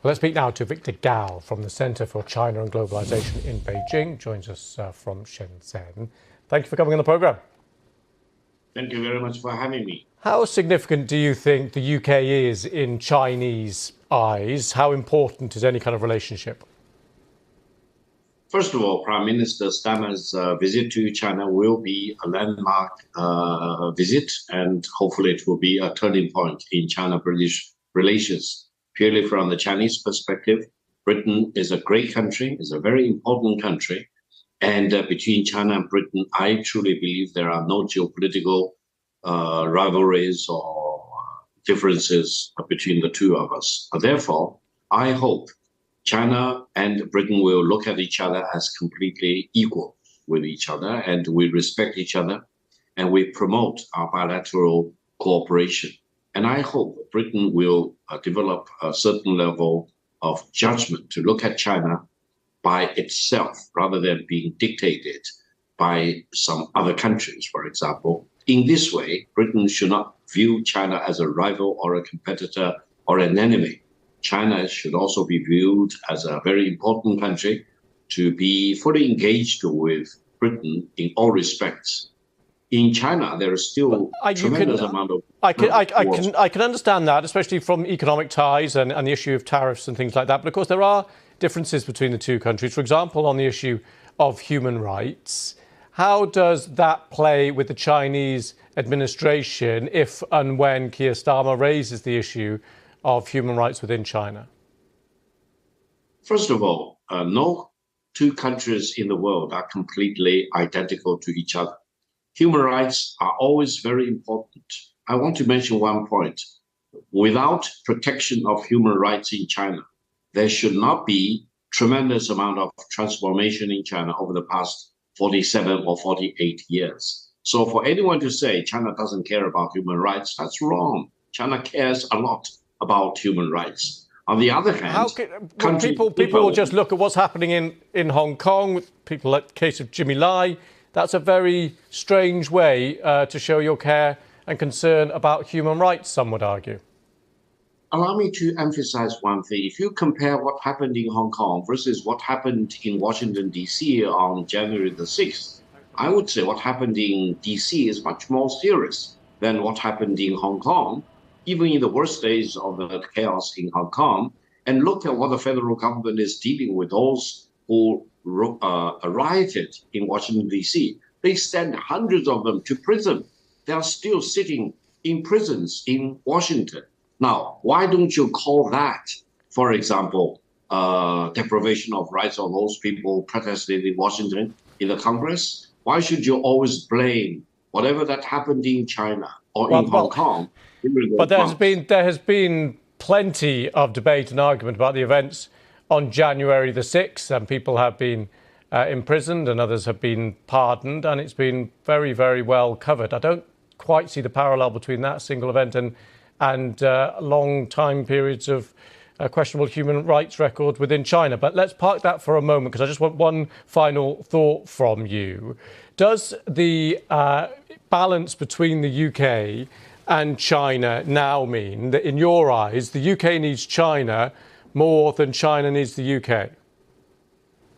Well, let's speak now to Victor Gao from the Centre for China and Globalisation in Beijing. Joins us from Shenzhen. Thank you for coming on the programme. Thank you very much for having me. How significant do you think the UK is in Chinese eyes? How important is any kind of relationship? First of all, Prime Minister Starmer's visit to China will be a landmark visit, and hopefully it will be a turning point in China-British relations. Purely from the Chinese perspective, Britain is a great country, is a very important country. And between China and Britain, I truly believe there are no geopolitical rivalries or differences between the two of us. Therefore, I hope China and Britain will look at each other as completely equal with each other, and we respect each other, and we promote our bilateral cooperation. And I hope Britain will develop a certain level of judgment to look at China by itself rather than being dictated by some other countries, for example. In this way, Britain should not view China as a rival or a competitor or an enemy. China should also be viewed as a very important country to be fully engaged with Britain in all respects. In China, there is still a tremendous amount of... I can understand that, especially from economic ties and the issue of tariffs and things like that. But of course, there are differences between the two countries. For example, on the issue of human rights, how does that play with the Chinese administration if and when Keir Starmer raises the issue of human rights within China? First of all, no two countries in the world are completely identical to each other. Human rights are always very important. I want to mention one point. Without protection of human rights in China, there should not be tremendous amount of transformation in China over the past 47 or 48 years. So for anyone to say China doesn't care about human rights, that's wrong. China cares a lot about human rights. On the other hand, people will just look at what's happening in Hong Kong with people like the case of Jimmy Lai. That's a very strange way to show your care and concern about human rights, some would argue. Allow me to emphasize one thing. If you compare what happened in Hong Kong versus what happened in Washington, D.C. on January the 6th, I would say what happened in D.C. is much more serious than what happened in Hong Kong, even in the worst days of the chaos in Hong Kong. And look at what the federal government is dealing with those who rioted in Washington, D.C. They sent hundreds of them to prison. They are still sitting in prisons in Washington. Now, why don't you call that, for example, deprivation of rights of those people protesting in Washington in the Congress? Why should you always blame whatever that happened in China or in Hong Kong? But there has been plenty of debate and argument about the events on January the 6th, and people have been imprisoned and others have been pardoned, and it's been very, very well covered. I don't quite see the parallel between that single event and long time periods of questionable human rights record within China. But let's park that for a moment, because I just want one final thought from you. Does the balance between the UK and China now mean that, in your eyes, the UK needs China more than China needs the UK?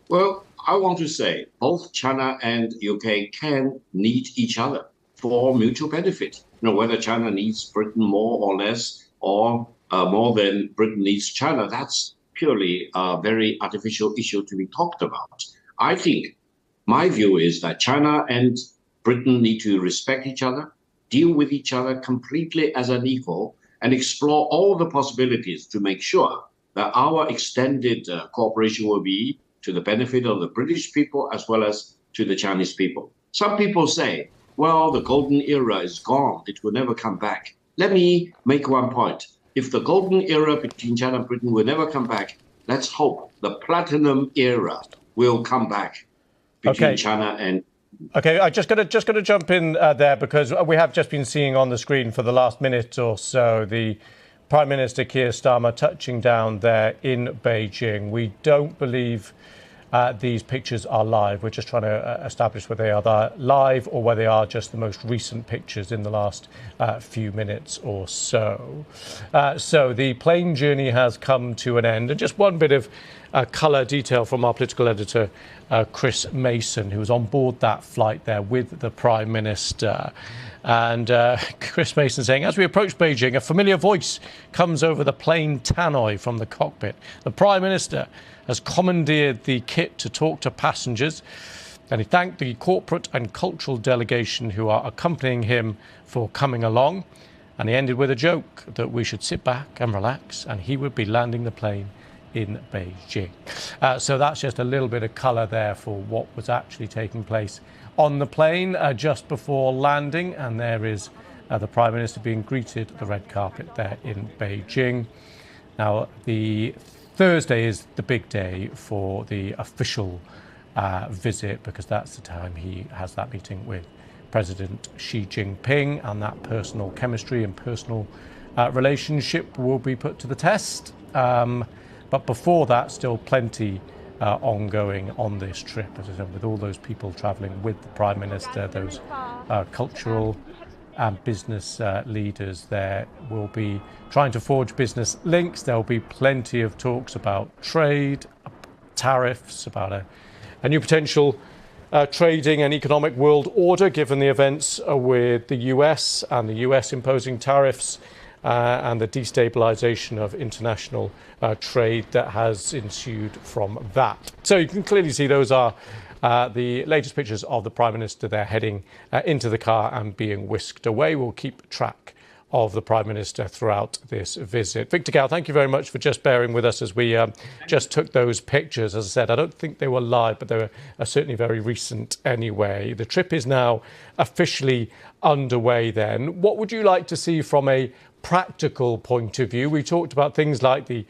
Well, I want to say both China and UK can need each other for mutual benefit. You know, whether China needs Britain more or less, or more than Britain needs China, that's purely a very artificial issue to be talked about. I think my view is that China and Britain need to respect each other, deal with each other completely as an equal, and explore all the possibilities to make sure that our extended cooperation will be to the benefit of the British people as well as to the Chinese people. Some people say, well, the golden era is gone. It will never come back. Let me make one point. If the golden era between China and Britain will never come back, let's hope the platinum era will come back between China and... OK, I just got to jump in there, because we have just been seeing on the screen for the last minute or so the Prime Minister Keir Starmer touching down there in Beijing. We don't believe these pictures are live. We're just trying to establish whether they are live or whether they are just the most recent pictures in the last few minutes or so. So the plane journey has come to an end. And just one bit of colour detail from our political editor, Chris Mason, who was on board that flight there with the Prime Minister. And Chris Mason saying, as we approach Beijing, a familiar voice comes over the plane tannoy from the cockpit. The Prime Minister has commandeered the kit to talk to passengers, and he thanked the corporate and cultural delegation who are accompanying him for coming along. And he ended with a joke that we should sit back and relax, and he would be landing the plane in Beijing. So that's just a little bit of colour there for what was actually taking place on the plane just before landing. And there is the Prime Minister being greeted at the red carpet there in Beijing. Now, the Thursday is the big day for the official visit, because that's the time he has that meeting with President Xi Jinping, and that personal chemistry and personal relationship will be put to the test. But before that, still plenty ongoing on this trip, as I said, with all those people travelling with the Prime Minister, those cultural and business leaders there will be trying to forge business links. There will be plenty of talks about trade, tariffs, about a new potential trading and economic world order, given the events with the US and the US imposing tariffs and the destabilisation of international trade that has ensued from that. So you can clearly see those are the latest pictures of the Prime Minister there heading into the car and being whisked away. We'll keep track of the Prime Minister throughout this visit. Victor Gao, thank you very much for just bearing with us as we just took those pictures. As I said, I don't think they were live, but they were certainly very recent anyway. The trip is now officially underway then. What would you like to see from a practical point of view? We talked about things like the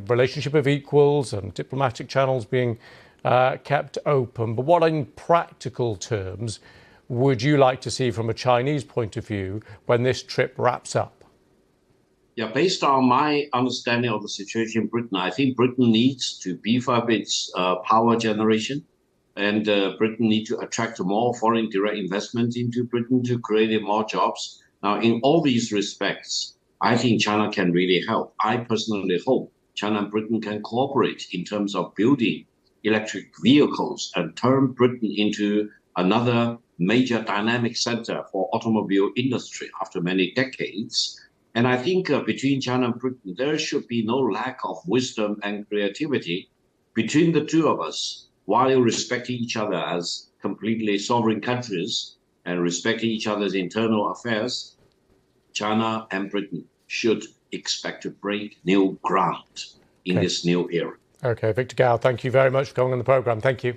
relationship of equals and diplomatic channels being kept open. But what in practical terms would you like to see from a Chinese point of view when this trip wraps up? Yeah, based on my understanding of the situation in Britain, I think Britain needs to beef up its power generation, and Britain needs to attract more foreign direct investment into Britain to create more jobs. Now, in all these respects, I think China can really help. I personally hope China and Britain can cooperate in terms of building electric vehicles and turn Britain into another major dynamic center for automobile industry after many decades. And I think between China and Britain, there should be no lack of wisdom and creativity between the two of us, while respecting each other as completely sovereign countries and respecting each other's internal affairs. China and Britain should expect to break new ground in this new era. Okay, Victor Gao, thank you very much for coming on the programme. Thank you.